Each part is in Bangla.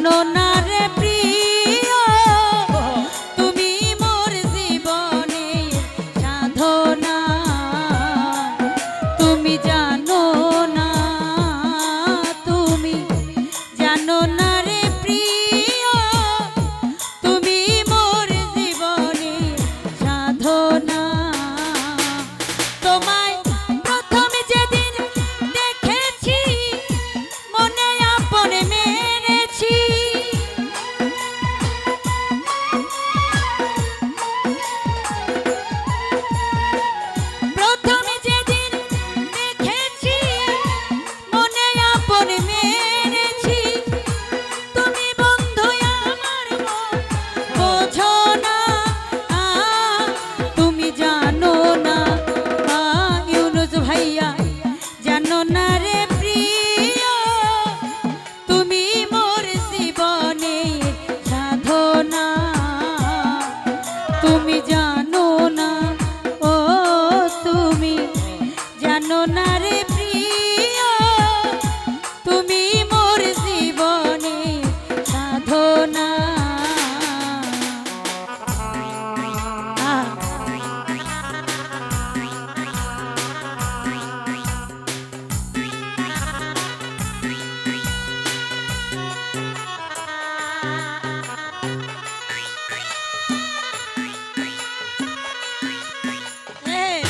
জানো না রে প্রিয় তুমি মোর জীবনের সাধনা তুমি জানো না তুমি জানো না রে প্রিয় তুমি মোর জীবনের সাধনা তোমায় প্রথম যেদিন দেখেছি মনে আপন মেনেছি প্রথম যেদিন দেখেছি মনে আপন মেনেছি তুমি বন্ধু আমার মন বোঝো না তুমি জানো না ইউনুস ভাইয়া জানো না রে প্রিয় তুমি মোর জীবনের সাধনা তুমি জানো না ও তুমি জানো না রে প্রিয় তুমি মোর জীবনের সাধনা Hey!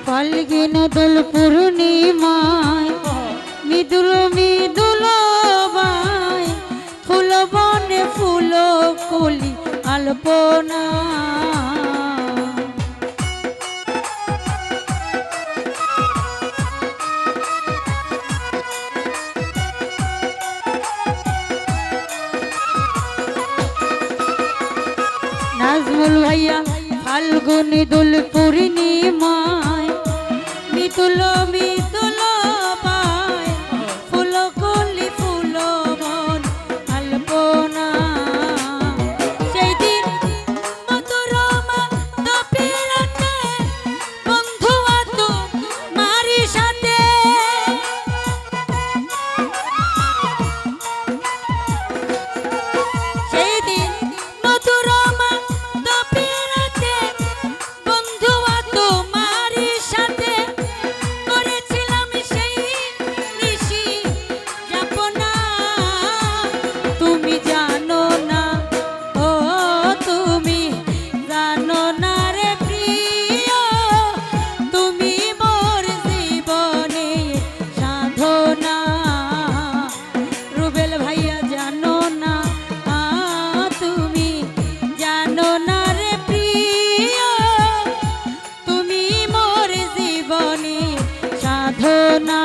ফাল্গুন দোল পূর্ণিমায় মৃদুল মৃদুল বাই ফুল বনে ফুল কলি আলপনা নাজমুল ভাইয়া ফাল্গুন দোল পূর্ণিমায় মিতুল মিতুল পায় ফুল কলি ফুল বন আলপনা সেই দিন মধুরমা তপিরাতে বন্ধু আতো মারি সাথে সেই দিন মধুরমা তপিরাতে বন্ধু আতো মারি সাথে করেছিলাম সেই নিশি যাপনা তুমি জানো না ও তুমি জানো না রে প্রিয় তুমি মোর জীবনের সাধনা রুবেল ভাইয়া জানো না তুমি জানো না রে প্রিয় তুমি মোর জীবনের সাধনা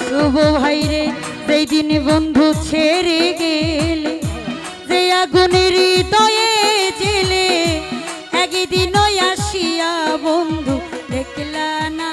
শুভ ভাইরে সেই দিন বন্ধু ছেড়ে গেলে যে আগুনের হৃদয়ে জেলে একদিন আসিয়া বন্ধু দেখলা না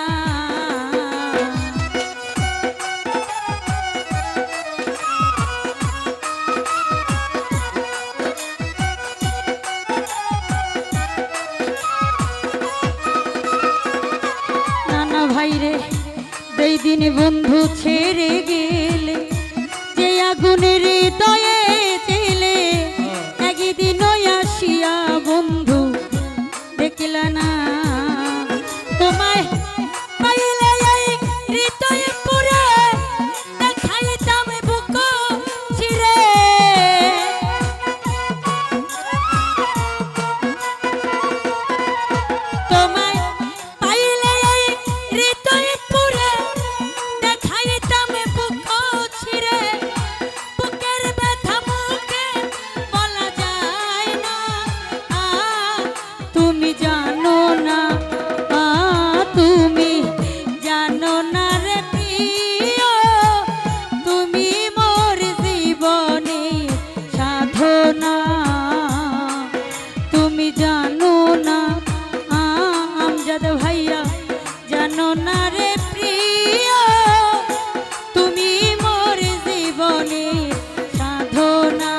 দিন বন্ধু ছেড়ে গেলে, যে আগুনের হৃদয়ে ছিলে, একদিন আসিয়া বন্ধু দেখলা না। তোমায় পাইলে এই হৃদয়ে পুরে দেখাইতাম বুক চিরে। তোমায় পাইলে এই হৃদয়ে পুরে দেখাইতাম বুক চিরে। বুকের ব্যথা মুখে বলা যায় না, তুমি জানো না, তুমি জানো না রে প্রিয়, তুমি মোর জীবনে সাধনা। তুমি জানো না আমজাদ ভাইয়া, জানো না রে প্রিয়, তুমি মোর জীবনে সাধনা।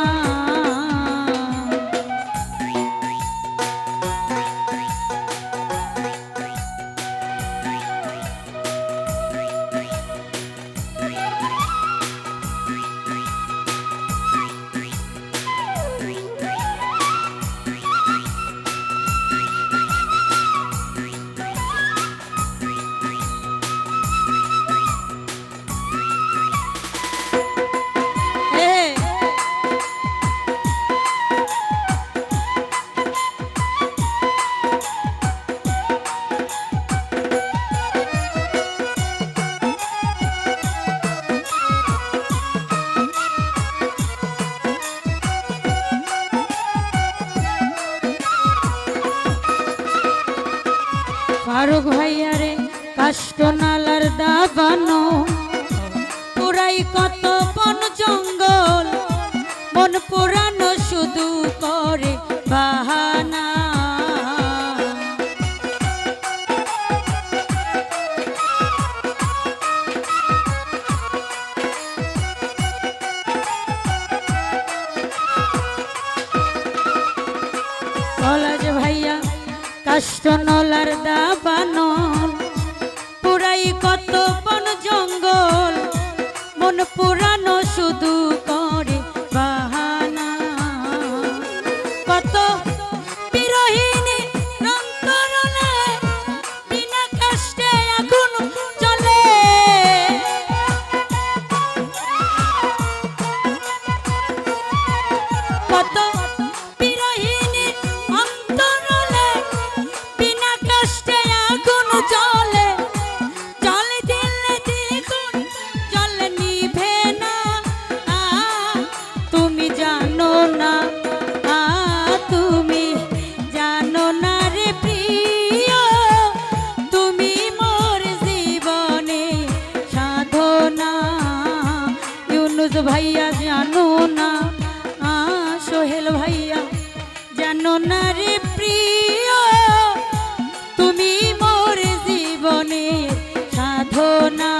ফারুক ভাইয়ারে কাষ্ট নালার দাবানো, পুরাই কত বন জঙ্গল, মন পুরানো শুধু করে বাহানা। কলাজ ভাইয়া কাষ্ট নলার দাবানো, পুরাই কত বন জঙ্গল, মন পুরানো শুধু করে বাহানা। কত বিরহিনী অন্তরলে বিনা কষ্টে আগুন জ্বলে। কত বিরহিনী অন্তরলে বিনা কষ্টে আগুন জ্বলে। জলে দিলে দ্বিগুণ জলে নিভে না, তুমি জানো না, তুমি জানো না রে প্রিয়, তুমি মোর জীবনে সাধনা। ইউনুস ভাইয়া জানো না, সোহেল ভাইয়া জানো না রে প্রিয়, তুমি মোর জীবনে সাধনা।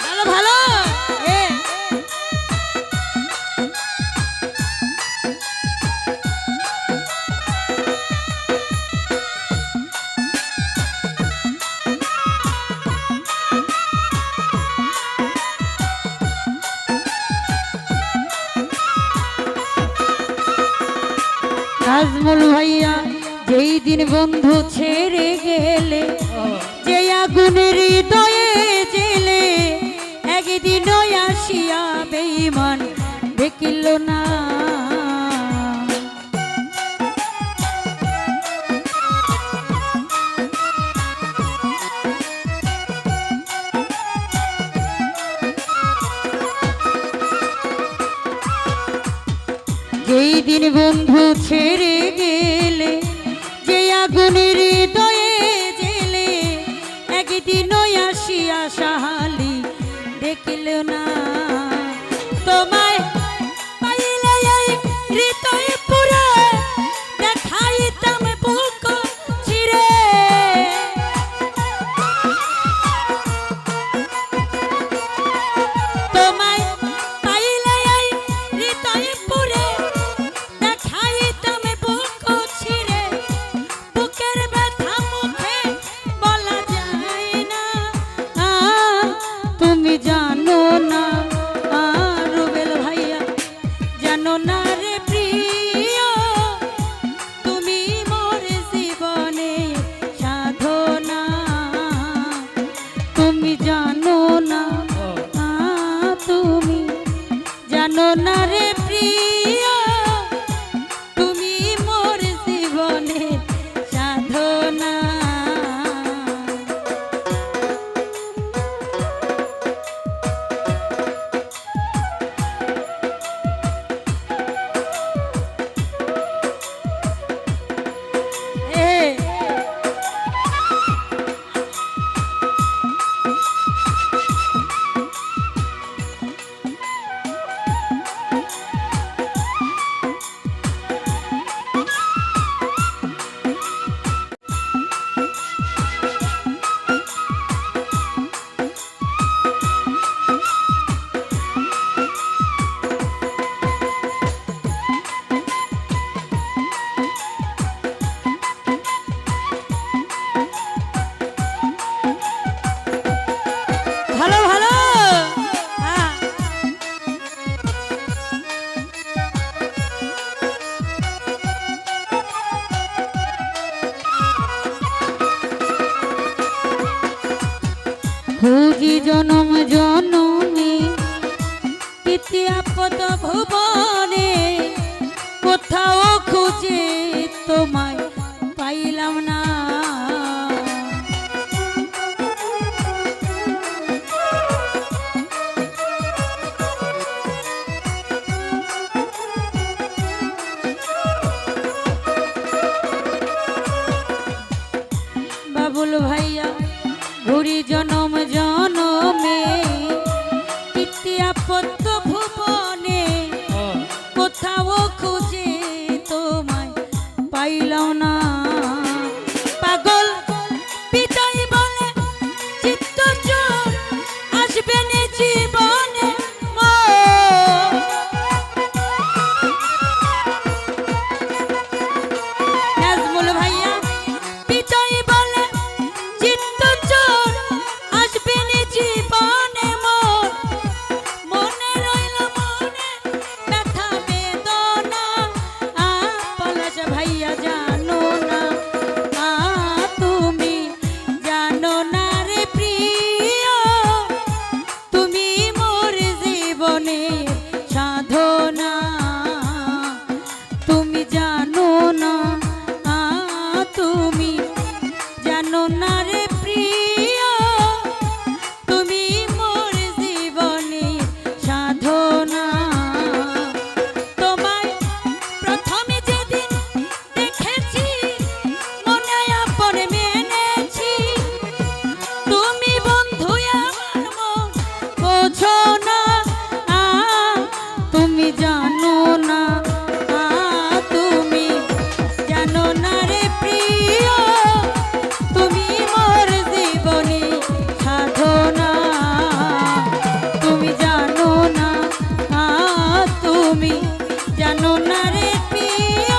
ভালো ভালো নাজমুল ভাইয়া, যেই দিন বন্ধু ছেড়ে গেলে, যে আগুনের হৃদয়ে জেলে, একদিন আসিয়া বেঈমান দেখিল না। যেই দিন বন্ধু ছেড়ে গেলে, যে আগুনের হৃদয়ে জেলে, একদিন আসিয়া সাহালি দেখিল না। তোমায় পাইলে এই হৃদয়ে পুরে দেখা খুঁজি জনম জনমে কীর্তি আপদ ভুবনে, কোথাও খুঁজে তোমায় পাইলাম না। বাবুল ভাইয়া ঘুরি জনম জনমে কীর্তি আপদ ভুবনে, কোথাও খুঁজে তোমায় পাইলাম না। পাগল বিদায় বলে চিত্ত চোর আসবে না জীবনে, নাজমুল ভাইয়া বিদায় বলে চিত্ত চোর আসবে না জীবনে, মনে রইল মনে ব্যথা বেদনা। পলাশ ভাইয়া জানো না, তুমি জানো না রে প্রিয়, তুমি মোর জীবনের সাধনা। তুমি জানো না, তুমি জানো না রে প্রিয়, তুমি মোর জীবনের সাধনা। তোমায় প্রথমে যেদিন দেখেছি মনে আপনে মেনেছি, তুমি বন্ধু আমার মন বোঝো না। তুমি জানো না, তুমি জানো না রে প্রিয়, তুমি মোর জীবনে সাধনা। তুমি জানো না, তুমি জানো না রে প্রিয়,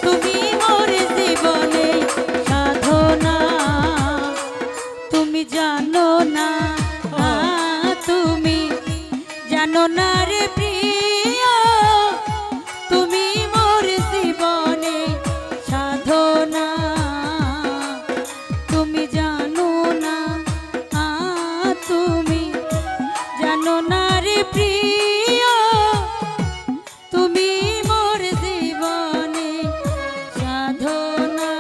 তুমি মোর জীবনে সাধনা। তুমি জানো না, তুমি জানো না রে প্রিয়, তুমি মোর জীবনে সাধনা। তুমি জানো না, তুমি জানো না রে প্রিয়, তুমি মোর জীবনে সাধনা।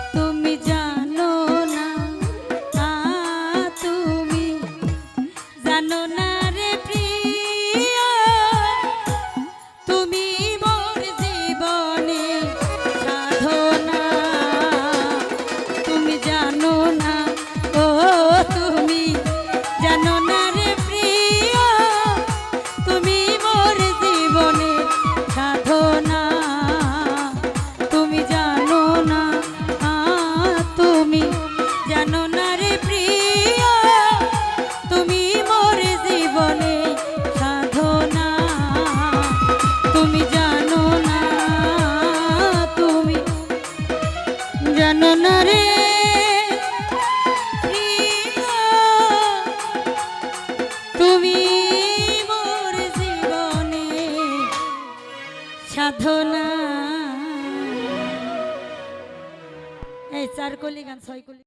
তুমি জানো না, তুমি জানো না রে প্রিয়, তুমি মোর জীবনে সাধনা। তুমি জানো না, তুমি জানো না রে প্রিয়, তুমি মোর জীবনে সাধনা। তুমি জানো না, তুমি জানো না রে প্রিয়, তুমি মোর জীবনে সাধনা। তুমি জানো না, তুমি জানো না রে প্রিয়, তুমি মোর জীবনে সাধনা। এই 4 কলি গান 6 কলি।